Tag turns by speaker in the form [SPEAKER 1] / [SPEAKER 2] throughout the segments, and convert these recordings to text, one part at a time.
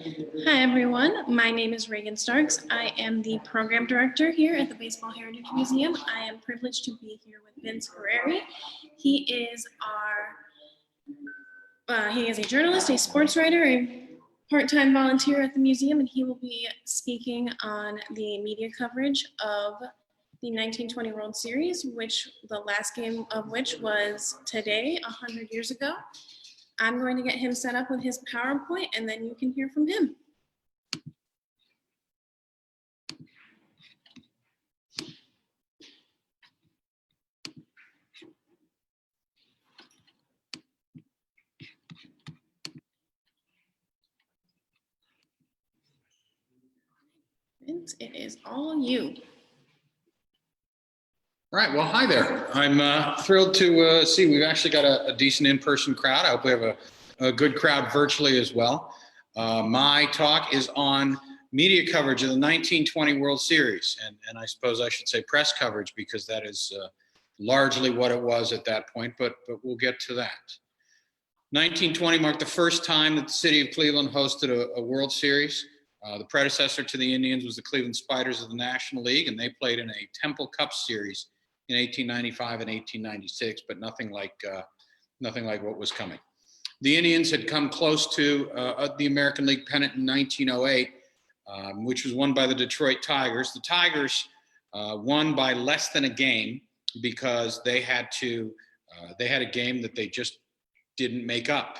[SPEAKER 1] Hi, everyone. My name is Reagan Starks. I am the program director here at the Baseball Heritage Museum. I am privileged to be here with Vince Guerrieri. He is a journalist, a sports writer, a part-time volunteer at the museum, and he will be speaking on the media coverage of the 1920 World Series, which the last game of which was today, 100 years ago. I'm going to get him set up with his PowerPoint, and then you can hear from him. Vince, it is all you.
[SPEAKER 2] All right, well, hi there. I'm thrilled to see we've actually got a decent in-person crowd. I hope we have a good crowd virtually as well. My talk is on media coverage of the 1920 World Series, and I suppose I should say press coverage because that is largely what it was at that point, but we'll get to that. 1920 marked the first time that the city of Cleveland hosted a World Series. The predecessor to the Indians was the Cleveland Spiders of the National League, and they played in a Temple Cup Series in 1895 and 1896, but nothing like what was coming. The Indians had come close to the American League pennant in 1908, which was won by the Detroit Tigers. The Tigers won by less than a game because they had a game that they just didn't make up.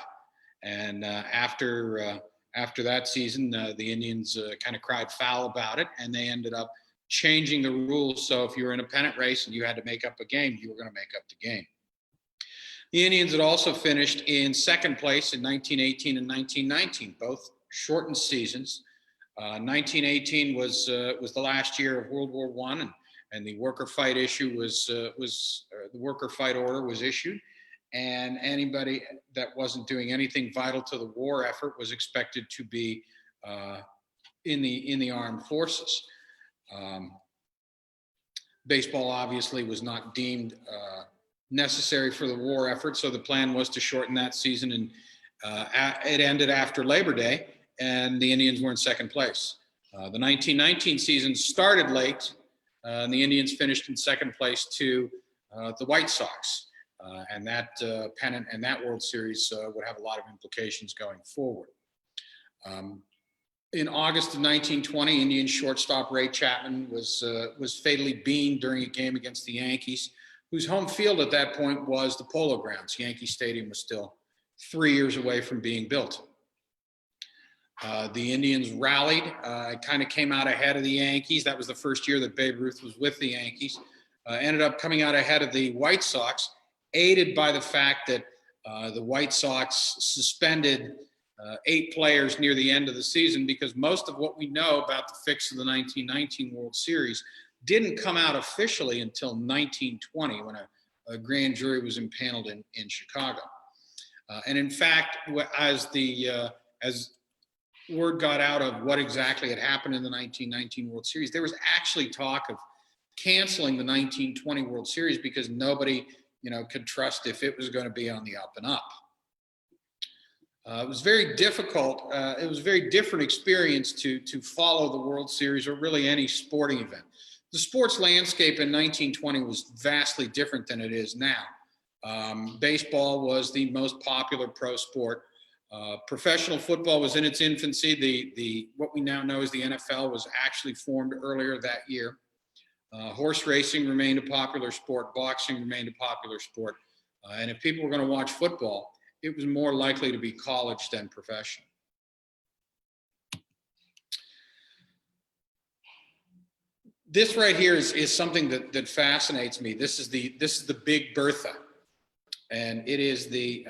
[SPEAKER 2] And after that season, the Indians kind of cried foul about it, and they ended up changing the rules. So if you were in a pennant race and you had to make up a game, you were going to make up the game. The Indians had also finished in second place in 1918 and 1919, both shortened seasons. 1918 was the last year of World War I, and the worker fight issue the worker fight order was issued, and anybody that wasn't doing anything vital to the war effort was expected to be in the armed forces. Baseball obviously was not deemed necessary for the war effort, so the plan was to shorten that season, and it ended after Labor Day, and the Indians were in second place. The 1919 season started late, and the Indians finished in second place to the White Sox, and that pennant and that World Series would have a lot of implications going forward. In August of 1920, Indian shortstop Ray Chapman was fatally beamed during a game against the Yankees, whose home field at that point was the Polo Grounds. Yankee Stadium was still 3 years away from being built. The Indians rallied, kind of came out ahead of the Yankees. That was the first year that Babe Ruth was with the Yankees. Ended up coming out ahead of the White Sox, aided by the fact that the White Sox suspended 8 players near the end of the season, because most of what we know about the fix of the 1919 World Series didn't come out officially until 1920, when a grand jury was impaneled in Chicago. And in fact, as word got out of what exactly had happened in the 1919 World Series, there was actually talk of canceling the 1920 World Series because nobody, could trust if it was going to be on the up and up. It was very difficult. It was a very different experience to follow the World Series or really any sporting event. The sports landscape in 1920 was vastly different than it is now. Baseball was the most popular pro sport. Professional football was in its infancy. What we now know as the NFL was actually formed earlier that year. Horse racing remained a popular sport. Boxing remained a popular sport. And if people were going to watch football, it was more likely to be college than professional. This right here is something that fascinates me. This is the Big Bertha, and it is the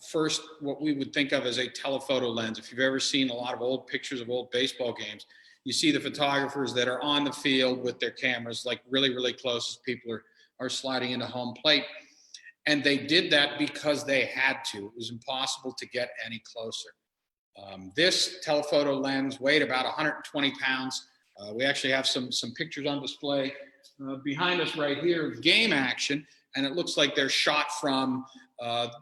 [SPEAKER 2] first what we would think of as a telephoto lens. If you've ever seen a lot of old pictures of old baseball games, you see the photographers that are on the field with their cameras, like really, really close as people are sliding into home plate. And they did that because they had to. It was impossible to get any closer. This telephoto lens weighed about 120 pounds. We actually have some pictures on display behind us right here of game action, and it looks like they're shot from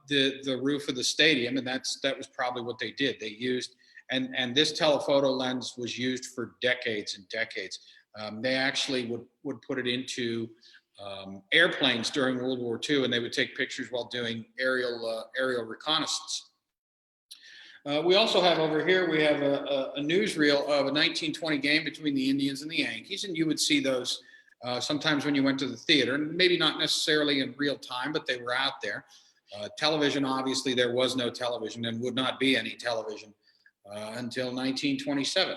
[SPEAKER 2] the roof of the stadium, and that was probably what they did. They used And this telephoto lens was used for decades and decades. They actually would put it into airplanes during World War II, and they would take pictures while doing aerial reconnaissance. We also have over here, we have a newsreel of a 1920 game between the Indians and the Yankees, and you would see those sometimes when you went to the theater, and maybe not necessarily in real time, but they were out there. Television, obviously, there was no television and would not be any television until 1927.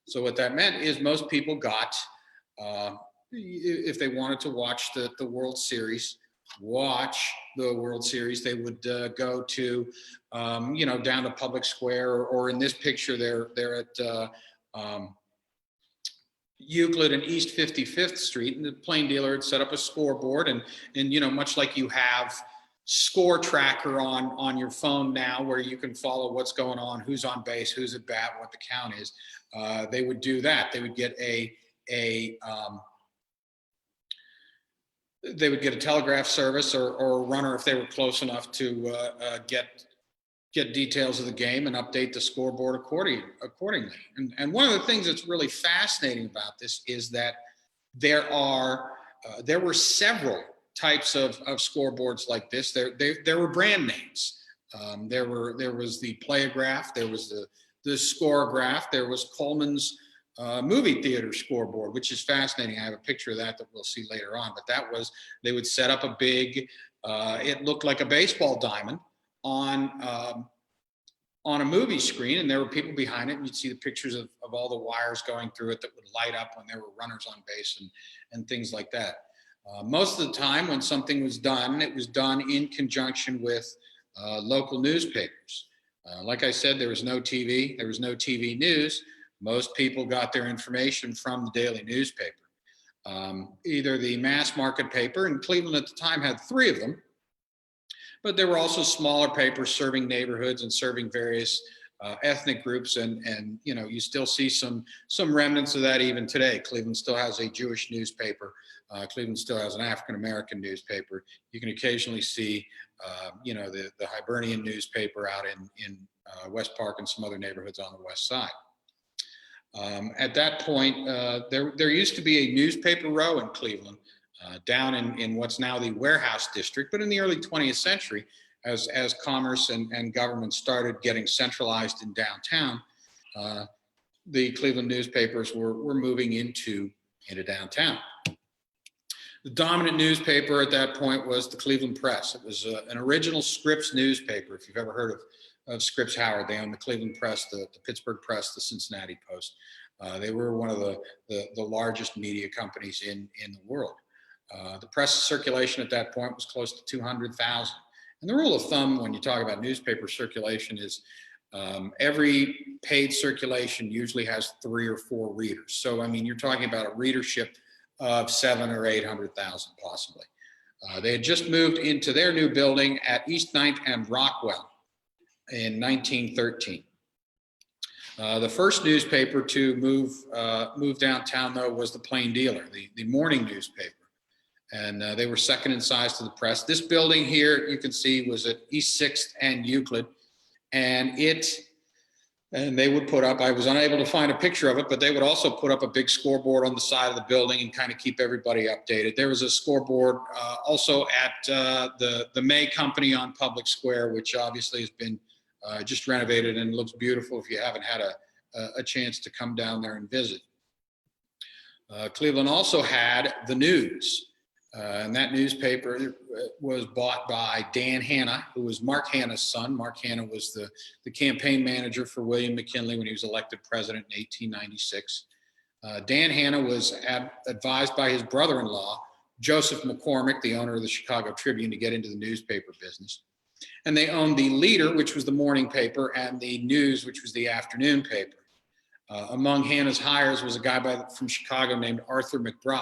[SPEAKER 2] So what that meant is most people got, if they wanted to watch the World Series, they would go to, down to Public Square, or in this picture, they're at Euclid and East 55th Street, and the plain dealer had set up a scoreboard, and much like you have score tracker on your phone now, where you can follow what's going on, who's on base, who's at bat, what the count is. They would do that. They would get a telegraph service or a runner if they were close enough to get details of the game and update the scoreboard accordingly. And one of the things that's really fascinating about this is that there were several types of scoreboards like this. There were brand names. There was the Playograph, there was the Scoregraph, there was Coleman's movie theater scoreboard, which is fascinating. I have a picture of that we'll see later on. But that was, they would set up a big, it looked like a baseball diamond on a movie screen, and there were people behind it, and you'd see the pictures of all the wires going through it that would light up when there were runners on base and things like that. Most of the time when something was done, it was done in conjunction with local newspapers. Like I said, there was no TV, there was no TV news. Most people got their information from the daily newspaper. Either the mass market paper, and Cleveland at the time had 3 of them, but there were also smaller papers serving neighborhoods and serving various ethnic groups, and you still see some remnants of that even today. Cleveland still has a Jewish newspaper. Cleveland still has an African American newspaper. You can occasionally see the Hibernian newspaper out in West Park and some other neighborhoods on the west side. At that point, there used to be a newspaper row in Cleveland, down in what's now the Warehouse District, but in the early 20th century, as commerce and government started getting centralized in downtown, the Cleveland newspapers were moving into downtown. The dominant newspaper at that point was the Cleveland Press. It was an original Scripps newspaper. If you've ever heard of Scripps Howard, they owned the Cleveland Press, the Pittsburgh Press, the Cincinnati Post. They were one of the largest media companies in the world. The press circulation at that point was close to 200,000. And the rule of thumb when you talk about newspaper circulation is every paid circulation usually has 3 or 4 readers. So, I mean, you're talking about a readership of 700,000 or 800,000 possibly. They had just moved into their new building at East 9th and Rockwell in 1913. The first newspaper to move downtown, though, was the Plain Dealer, the morning newspaper. And they were second in size to the Press. This building here, you can see, was at East 6th and Euclid. And they would put up, I was unable to find a picture of it, but they would also put up a big scoreboard on the side of the building and kind of keep everybody updated. There was a scoreboard also at the May Company on Public Square, which obviously has been just renovated and looks beautiful if you haven't had a chance to come down there and visit. Cleveland also had the News. And that newspaper was bought by Dan Hanna, who was Mark Hanna's son. Mark Hanna was the campaign manager for William McKinley when he was elected president in 1896. Dan Hanna was advised by his brother-in-law, Joseph McCormick, the owner of the Chicago Tribune, to get into the newspaper business. And they owned the Leader, which was the morning paper, and the News, which was the afternoon paper. Among Hanna's hires was a guy from Chicago named Arthur McBride.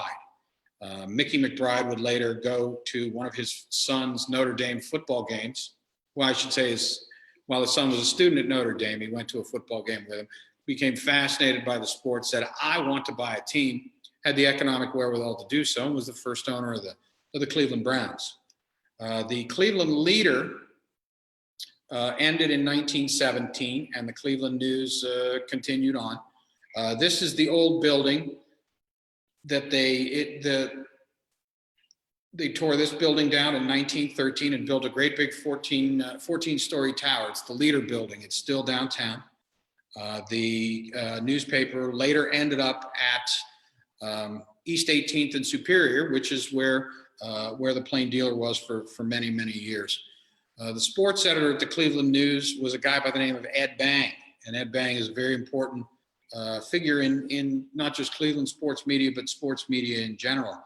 [SPEAKER 2] Mickey McBride would later go to one of his son's Notre Dame football games. Well, I should say while his son was a student at Notre Dame, he went to a football game with him, became fascinated by the sport, said, I want to buy a team, had the economic wherewithal to do so, and was the first owner of the Cleveland Browns. The Cleveland Leader ended in 1917, and the Cleveland News continued on. This is the old building that they tore this building down in 1913 and built a great big 14-story tower. It's the Leader Building. It's still downtown. The newspaper later ended up at East 18th and Superior, which is where the Plain Dealer was for many, many years. The sports editor at the Cleveland News was a guy by the name of Ed Bang, and Ed Bang is a very important figure in not just Cleveland sports media, but sports media in general.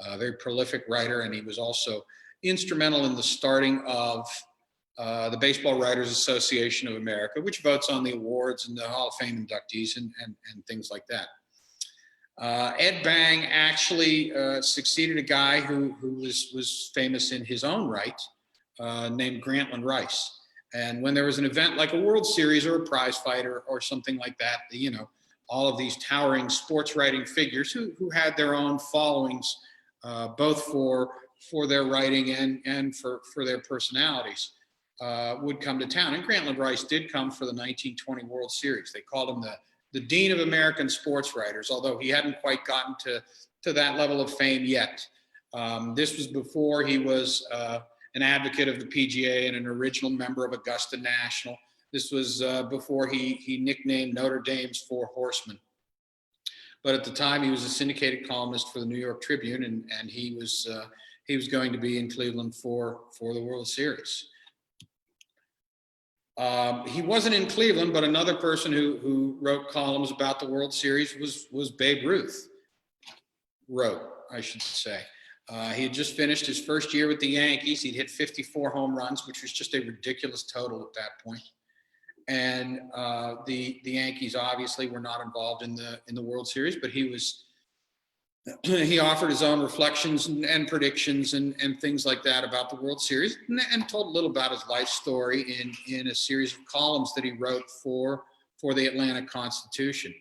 [SPEAKER 2] A very prolific writer, and he was also instrumental in the starting of the Baseball Writers Association of America, which votes on the awards and the Hall of Fame inductees and things like that. Ed Bang actually succeeded a guy who was famous in his own right, named Grantland Rice. And when there was an event like a World Series or a prize fight or something like that, all of these towering sports writing figures who had their own followings, both for their writing and for their personalities, would come to town. And Grantland Rice did come for the 1920 World Series. They called him the Dean of American Sports Writers, although he hadn't quite gotten to that level of fame yet. This was before he was an advocate of the PGA and an original member of Augusta National. This was before he nicknamed Notre Dame's Four Horsemen. But at the time, he was a syndicated columnist for the New York Tribune, and he was going to be in Cleveland for the World Series. He wasn't in Cleveland, but another person who wrote columns about the World Series was Babe Ruth. Wrote, I should say. He had just finished his first year with the Yankees. He'd hit 54 home runs, which was just a ridiculous total at that point. And the Yankees obviously were not involved in the World Series, but he offered his own reflections and predictions and things like that about the World Series, and told a little about his life story in a series of columns that he wrote for the Atlanta Constitution.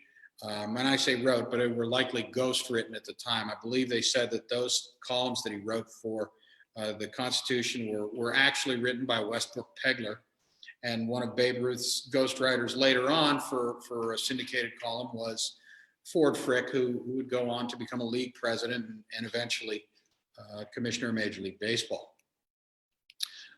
[SPEAKER 2] And I say wrote, but they were likely ghost written at the time. I believe they said that those columns that he wrote for the Constitution were actually written by Westbrook Pegler. And one of Babe Ruth's ghostwriters later on for a syndicated column was Ford Frick, who would go on to become a league president and eventually commissioner of Major League Baseball.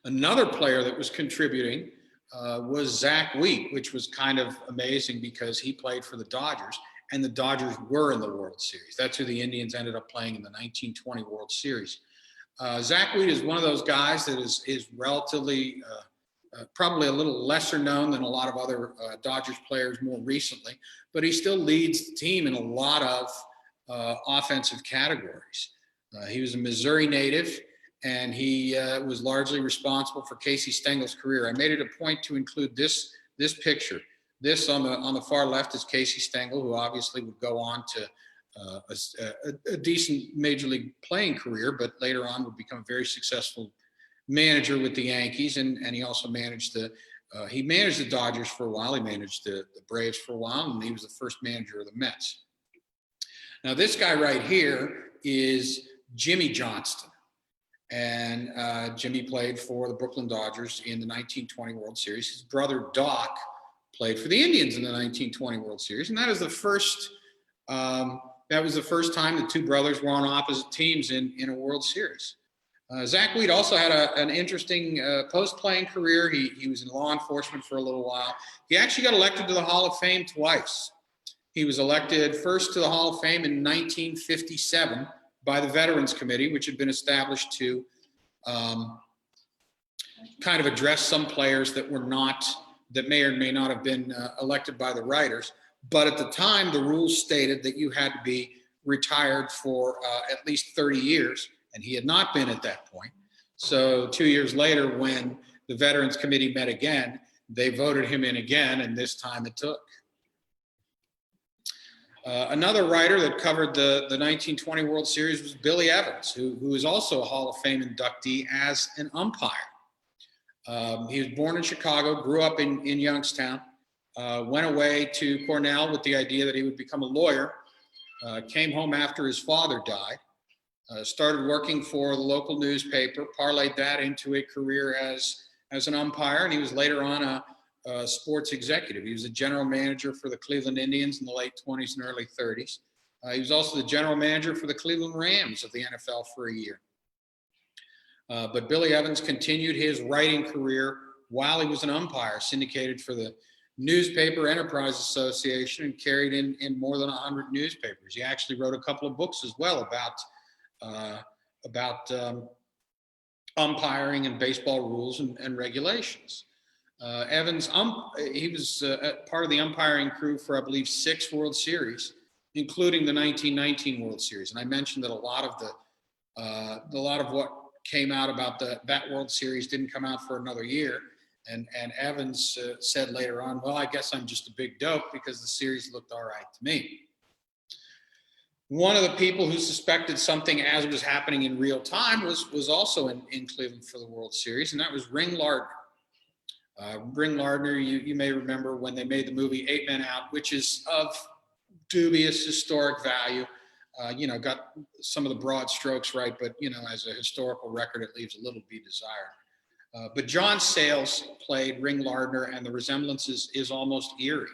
[SPEAKER 2] Another player that was contributing was Zach Wheat, which was kind of amazing because he played for the Dodgers, and the Dodgers were in the World Series. That's who the Indians ended up playing in the 1920 World Series. Zach Wheat is one of those guys that is relatively probably a little lesser known than a lot of other Dodgers players more recently, but he still leads the team in a lot of offensive categories. He was a Missouri native, and he was largely responsible for Casey Stengel's career. I made it a point to include this picture. This on the far left is Casey Stengel, who obviously would go on to a decent major league playing career, but later on would become a very successful manager with the Yankees, and he also managed the Dodgers for a while. He managed the Braves for a while, and he was the first manager of the Mets. Now, this guy right here is Jimmy Johnston, and Jimmy played for the Brooklyn Dodgers in the 1920 World Series. His brother Doc played for the Indians in the 1920 World Series, and that was the first time the two brothers were on opposite teams in a World Series. Zach Wheat also had an interesting post-playing career. He was in law enforcement for a little while. He actually got elected to the Hall of Fame twice. He was elected first to the Hall of Fame in 1957 by the Veterans Committee, which had been established to kind of address some players that may or may not have been elected by the writers. But at the time, the rules stated that you had to be retired for at least 30 years. And he had not been at that point. So 2 years later, when the Veterans Committee met again, they voted him in again, and this time it took. Another writer that covered the 1920 World Series was Billy Evans, who is also a Hall of Fame inductee as an umpire. He was born in Chicago, grew up in Youngstown, went away to Cornell with the idea that he would become a lawyer, came home after his father died. Started working for the local newspaper, parlayed that into a career as as an umpire, and he was later on a sports executive. He was a general manager for the Cleveland Indians in the late 20s and early 30s. He was also the general manager for the Cleveland Rams of the NFL for a year. But Billy Evans continued his writing career while he was an umpire, syndicated for the Newspaper Enterprise Association and carried in more than 100 newspapers. He actually wrote a couple of books as well about umpiring and baseball rules and regulations. Evans, he was part of the umpiring crew for, I believe, 6 World Series, including the 1919 World Series. And I mentioned that a lot of what came out about that World Series didn't come out for another year. And Evans said later on, well, I guess I'm just a big dope because the series looked all right to me. One of the people who suspected something as it was happening in real time was also in Cleveland for the World Series, and that was Ring Lardner. Ring Lardner, you may remember when they made the movie 8 Men Out, which is of dubious historic value. Got some of the broad strokes right, but, as a historical record, it leaves a little to be desired. But John Sayles played Ring Lardner, and the resemblance is almost eerie.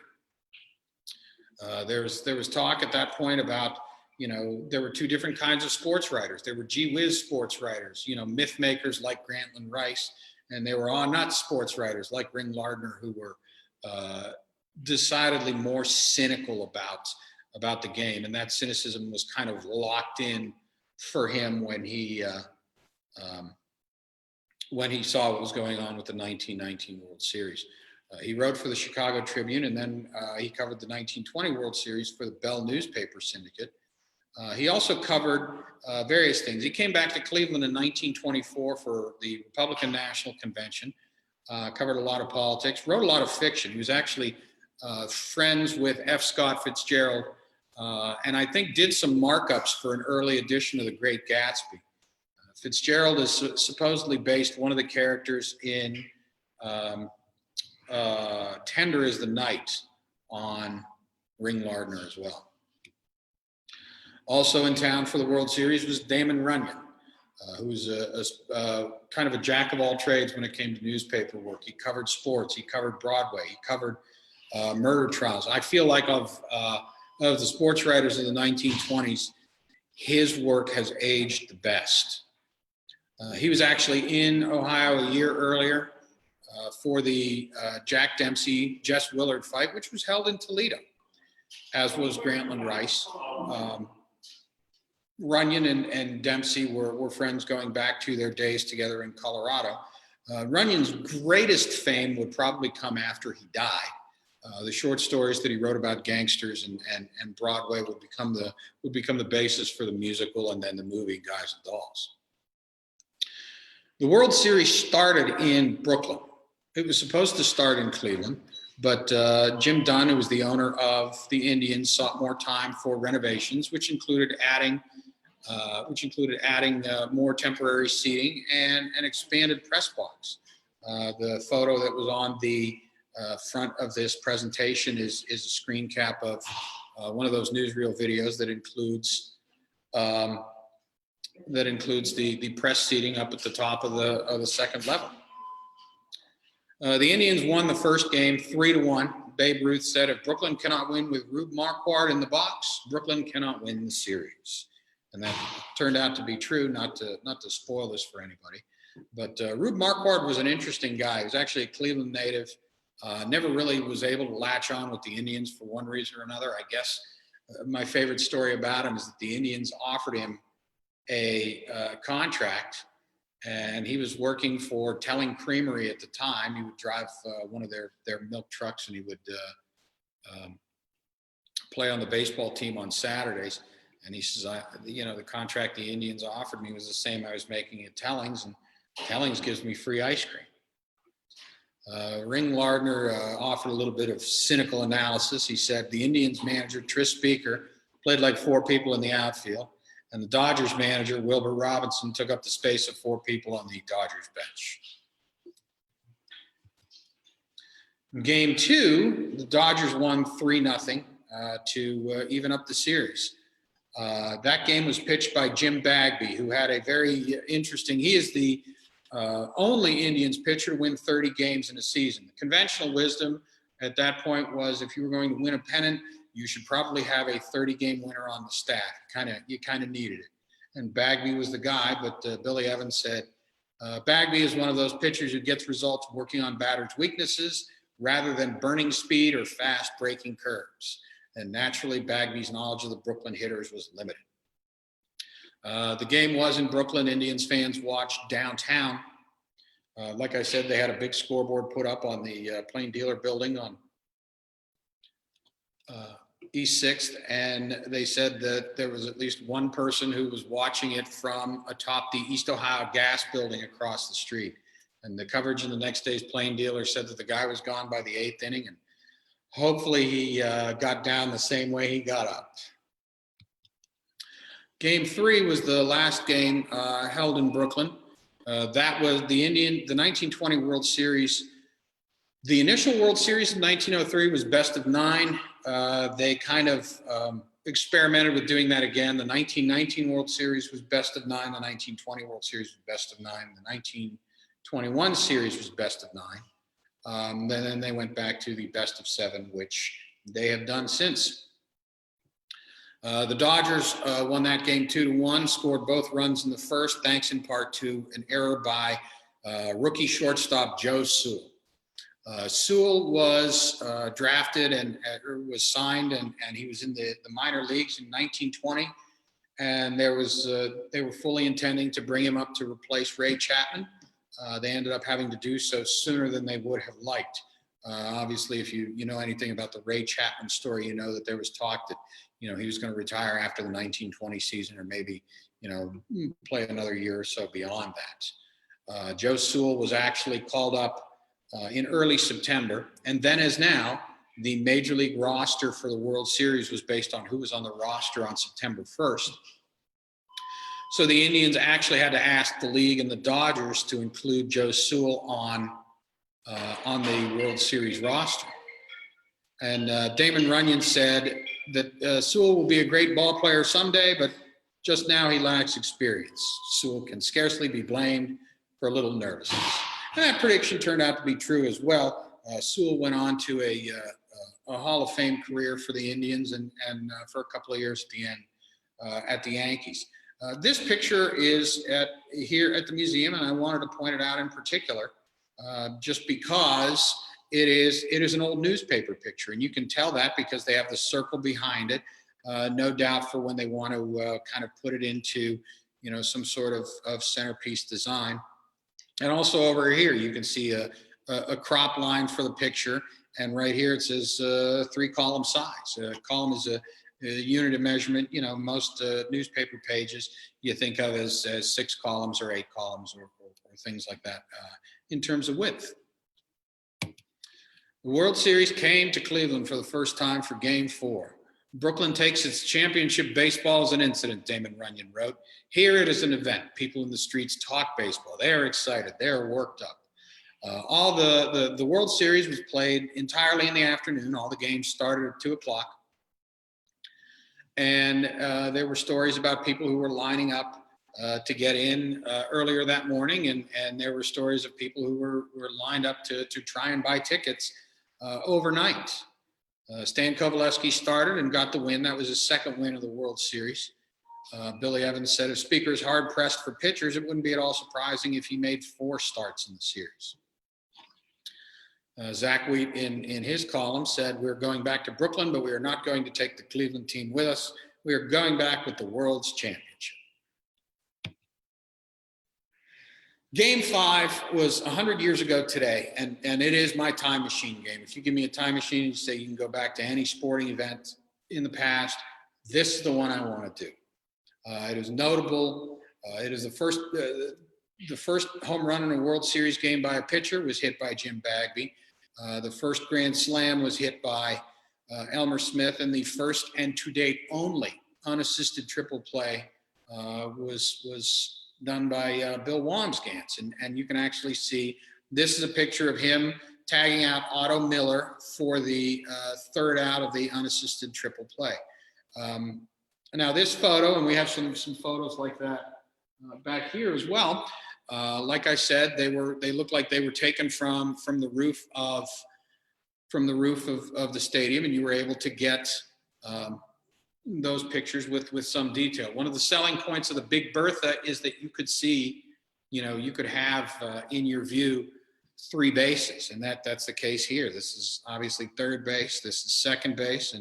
[SPEAKER 2] There was talk at that point about, there were 2 different kinds of sports writers. There were gee whiz sports writers, myth makers like Grantland Rice, and there were not sports writers like Ring Lardner who were decidedly more cynical about the game. And that cynicism was kind of locked in for him when he saw what was going on with the 1919 World Series. He wrote for the Chicago Tribune, and then he covered the 1920 World Series for the Bell newspaper syndicate. He also covered various things. He came back to Cleveland in 1924 for the Republican National Convention, covered a lot of politics, wrote a lot of fiction. He was actually friends with F. Scott Fitzgerald, and I think did some markups for an early edition of The Great Gatsby. Fitzgerald is supposedly based one of the characters in Tender is the Night on Ring Lardner as well. Also in town for the World Series was Damon Runyon, who was a kind of a jack of all trades when it came to newspaper work. He covered sports, he covered Broadway, he covered murder trials. I feel like of the sports writers of the 1920s, his work has aged the best. He was actually in Ohio a year earlier for the Jack Dempsey, Jess Willard fight, which was held in Toledo, as was Grantland Rice. Runyon and Dempsey were friends going back to their days together in Colorado. Runyon's greatest fame would probably come after he died. The short stories that he wrote about gangsters and Broadway would become the basis for the musical and then the movie Guys and Dolls. The World Series started in Brooklyn. It was supposed to start in Cleveland, but Jim Dunn, who was the owner of the Indians, sought more time for renovations, which included adding more temporary seating and an expanded press box. The photo that was on the front of this presentation is a screen cap of one of those newsreel videos that includes the press seating up at the top of the second level. The Indians won the first game 3-1. Babe Ruth said, "If Brooklyn cannot win with Rube Marquardt in the box, Brooklyn cannot win the series." And that turned out to be true. Not to spoil this for anybody, but Rube Marquardt was an interesting guy. He was actually a Cleveland native. Never really was able to latch on with the Indians for one reason or another. I guess my favorite story about him is that the Indians offered him a contract, and he was working for Telling Creamery at the time. He would drive one of their milk trucks, and he would play on the baseball team on Saturdays. And he says, the contract the Indians offered me was the same I was making at Telling's, and Telling's gives me free ice cream. Ring Lardner offered a little bit of cynical analysis. He said the Indians manager, Tris Speaker, played like 4 people in the outfield, and the Dodgers manager, Wilbur Robinson, took up the space of 4 people on the Dodgers bench. In Game 2, the Dodgers won 3-0 to even up the series. That game was pitched by Jim Bagby, who had a very interesting, he is the only Indians pitcher to win 30 games in a season. The conventional wisdom at that point was if you were going to win a pennant, you should probably have a 30-game winner on the staff. You kind of needed it. And Bagby was the guy, but Billy Evans said, Bagby is one of those pitchers who gets results working on batters' weaknesses rather than burning speed or fast breaking curves. And naturally, Bagby's knowledge of the Brooklyn hitters was limited. The game was in Brooklyn. Indians fans watched downtown. Like I said, they had a big scoreboard put up on the Plain Dealer building on East 6th, and they said that there was at least one person who was watching it from atop the East Ohio Gas building across the street. And the coverage in the next day's Plain Dealer said that the guy was gone by the 8th inning, and hopefully he got down the same way he got up. Game 3 was the last game held in Brooklyn. That was the 1920 World Series. The initial World Series in 1903 was best of 9. They kind of experimented with doing that again. The 1919 World Series was best of 9. The 1920 World Series was best of 9. The 1921 series was best of 9. Then they went back to the best of 7, which they have done since. The Dodgers won that game 2-1, scored both runs in the first, thanks in part to an error by rookie shortstop Joe Sewell. Sewell was drafted and was signed, and he was in the minor leagues in 1920. And they were fully intending to bring him up to replace Ray Chapman. They ended up having to do so sooner than they would have liked. Obviously, if you know anything about the Ray Chapman story, you know that there was talk that he was going to retire after the 1920 season, or maybe play another year or so beyond that. Joe Sewell was actually called up in early September, and then as now, the Major League roster for the World Series was based on who was on the roster on September 1st. So the Indians actually had to ask the league and the Dodgers to include Joe Sewell on the World Series roster. And Damon Runyon said that Sewell will be a great ball player someday, but just now he lacks experience. Sewell can scarcely be blamed for a little nervousness. And that prediction turned out to be true as well. Sewell went on to a Hall of Fame career for the Indians and for a couple of years at the end at the Yankees. This picture is here at the museum, and I wanted to point it out in particular just because it is an old newspaper picture, and you can tell that because they have the circle behind it, no doubt for when they want to kind of put it into some sort of centerpiece design. And also over here, you can see a crop line for the picture. And right here, it says 3-column size. A column is a unit of measurement. Most newspaper pages you think of as 6 columns or 8 columns or things like that in terms of width. The World Series came to Cleveland for the first time for Game 4. Brooklyn takes its championship baseball as an incident, Damon Runyon wrote. Here it is an event. People in the streets talk baseball. They are excited. They are worked up. All the World Series was played entirely in the afternoon. All the games started at 2 o'clock. And there were stories about people who were lining up to get in earlier that morning. And there were stories of people who were lined up to try and buy tickets overnight. Stan Kovaleski started and got the win. That was his second win of the World Series. Billy Evans said, if Speaker's hard-pressed for pitchers, it wouldn't be at all surprising if he made 4 starts in the series. Zach Wheat in his column said, we're going back to Brooklyn, but we are not going to take the Cleveland team with us. We are going back with the world's championship. Game 5 was 100 years ago today, and it is my time machine game. If you give me a time machine and you say you can go back to any sporting event in the past, this is the one I want to do. It is notable. It is the first home run in a World Series game by a pitcher was hit by Jim Bagby. The first grand slam was hit by Elmer Smith, and the first and to date only unassisted triple play was done by Bill Wambsgans. And you can actually see, this is a picture of him tagging out Otto Miller for the third out of the unassisted triple play. Now this photo, and we have some photos like that back here as well. Like I said, they looked like they were taken from the roof of the stadium, and you were able to get those pictures with some detail. One of the selling points of the Big Bertha is that you could see, you could have in your view 3 bases, and that's the case here. This is obviously third base. This is second base,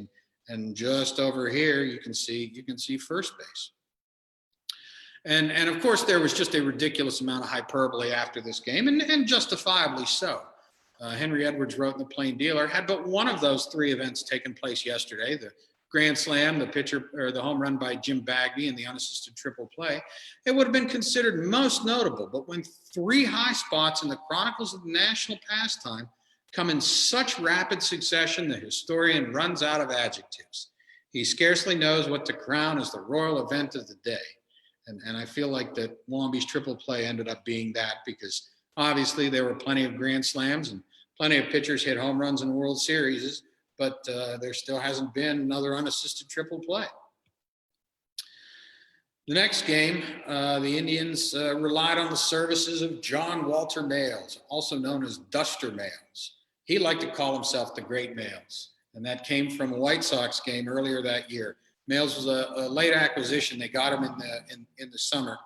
[SPEAKER 2] and just over here you can see first base. And of course there was just a ridiculous amount of hyperbole after this game, and justifiably so. Henry Edwards wrote in the Plain Dealer, had but one of those 3 events taken place yesterday, the grand slam, the home run by Jim Bagby, and the unassisted triple play, it would have been considered most notable. But when 3 high spots in the chronicles of the national pastime come in such rapid succession, the historian runs out of adjectives. He scarcely knows what to crown as the royal event of the day. And I feel like that Womby's triple play ended up being that, because obviously there were plenty of grand slams and plenty of pitchers hit home runs in World Series, but there still hasn't been another unassisted triple play. The next game, the Indians relied on the services of John Walter Mayles, also known as Duster Mayles. He liked to call himself the Great Mayles, and that came from a White Sox game earlier that year. Mayles was a late acquisition. They got him in the summer,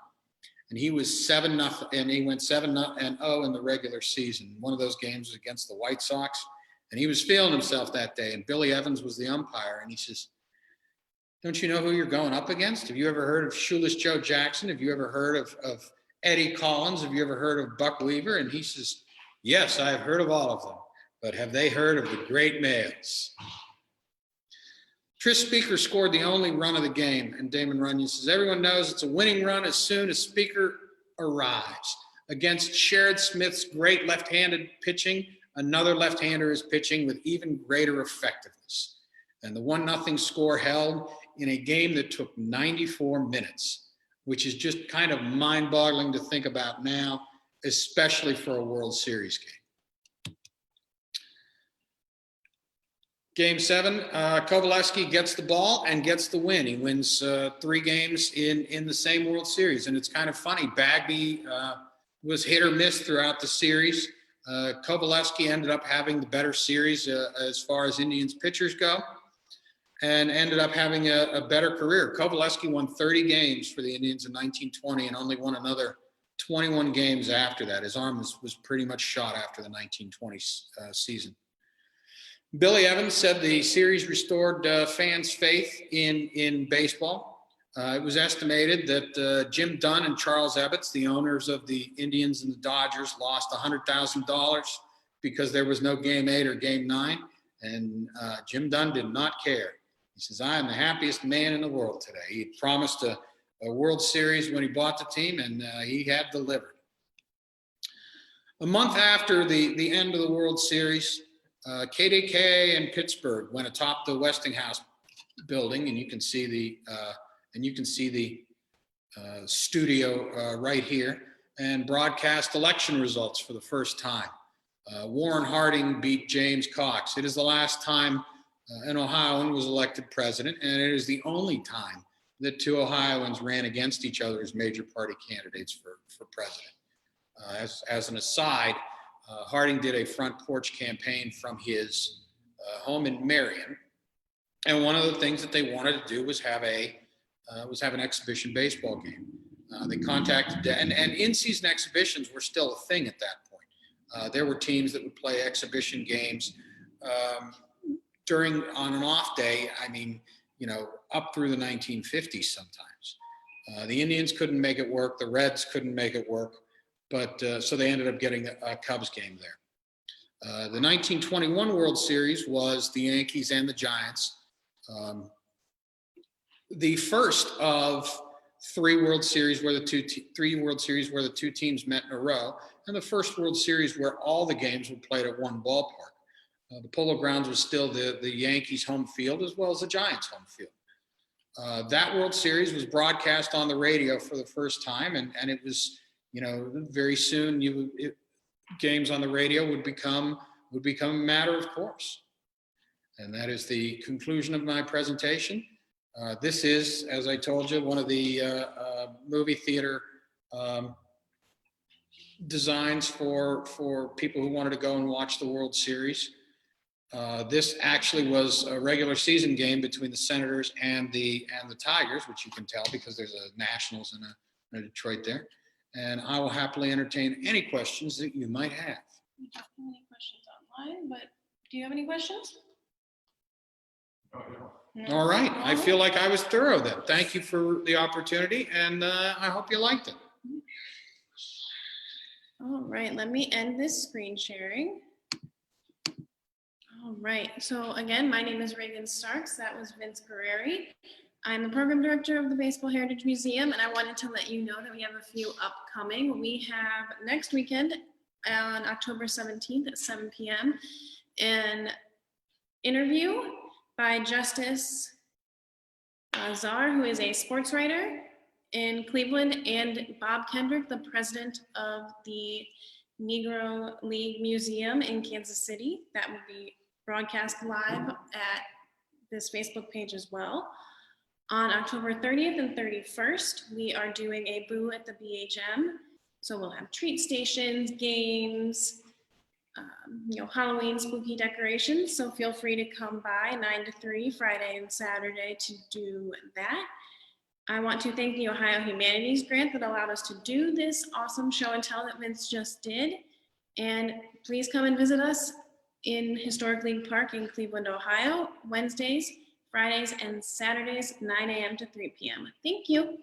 [SPEAKER 2] and he was 7-0, and he went 7-0 in the regular season. One of those games was against the White Sox, and he was feeling himself that day. And Billy Evans was the umpire, and he says, "Don't you know who you're going up against? Have you ever heard of Shoeless Joe Jackson? Have you ever heard of Eddie Collins? Have you ever heard of Buck Weaver?" And he says, "Yes, I have heard of all of them, but have they heard of the Great Mayles?" Tris Speaker scored the only run of the game, and Damon Runyon says, "Everyone knows it's a winning run as soon as Speaker arrives. Against Sherrod Smith's great left-handed pitching, another left-hander is pitching with even greater effectiveness." And the 1-0 score held in a game that took 94 minutes, which is just kind of mind-boggling to think about now, especially for a World Series game. Game 7, Kovaleski gets the ball and gets the win. He wins 3 games in the same World Series. And it's kind of funny. Bagby was hit or miss throughout the series. Kovaleski ended up having the better series as far as Indians pitchers go, and ended up having a better career. Kovaleski won 30 games for the Indians in 1920 and only won another 21 games after that. His arm was pretty much shot after the 1920 season. Billy Evans said the series restored fans' faith in baseball. It was estimated that Jim Dunn and Charles Ebbets, the owners of the Indians and the Dodgers, lost $100,000 because there was no Game 8 or Game 9, and Jim Dunn did not care. He says, "I am the happiest man in the world today." He had promised a World Series when he bought the team, and he had delivered. A month after the end of the World Series, KDK and Pittsburgh went atop the Westinghouse building, and you can see the studio right here, and broadcast election results for the first time. Warren Harding beat James Cox. It is the last time an Ohioan was elected president, and it is the only time that 2 Ohioans ran against each other as major party candidates for president. As an aside, Harding did a front porch campaign from his home in Marion, and one of the things that they wanted to do was have an exhibition baseball game. They contacted, and in-season exhibitions were still a thing at that point. There were teams that would play exhibition games on an off day. I mean, up through the 1950s sometimes. The Indians couldn't make it work. The Reds couldn't make it work. But so they ended up getting a Cubs game there. The 1921 World Series was the Yankees and the Giants. The first of 3 World Series where the two teams met in a row, and the first World Series where all the games were played at one ballpark. The Polo Grounds was still the Yankees' home field as well as the Giants' home field. That World Series was broadcast on the radio for the first time, and it was, very soon games on the radio would become a matter of course. And that is the conclusion of my presentation. This is, as I told you, one of the movie theater designs for people who wanted to go and watch the World Series. This actually was a regular season game between the Senators and the Tigers, which you can tell because there's a Nationals and a Detroit there. And I will happily entertain any questions that you might have.
[SPEAKER 1] We don't have any questions online, but do you have any questions? No.
[SPEAKER 2] All right. I feel like I was thorough then. Thank you for the opportunity, and I hope you liked it.
[SPEAKER 1] All right, let me end this screen sharing. All right, so again, my name is Reagan Starks. That was Vince Guerrieri. I'm the program director of the Baseball Heritage Museum, and I wanted to let you know that we have a few upcoming. We have next weekend on October 17th at 7 p.m. an interview by Justice Czar, who is a sports writer in Cleveland, and Bob Kendrick, the president of the Negro League Museum in Kansas City. That will be broadcast live at this Facebook page as well. On October 30th and 31st, we are doing a boo at the BHM. So we'll have treat stations, games, Halloween spooky decorations. So feel free to come by 9 to 3 Friday and Saturday to do that. I want to thank the Ohio Humanities Grant that allowed us to do this awesome show and tell that Vince just did. And please come and visit us in Historic League Park in Cleveland, Ohio, Wednesdays, Fridays, and Saturdays, 9 a.m. to 3 p.m. Thank you.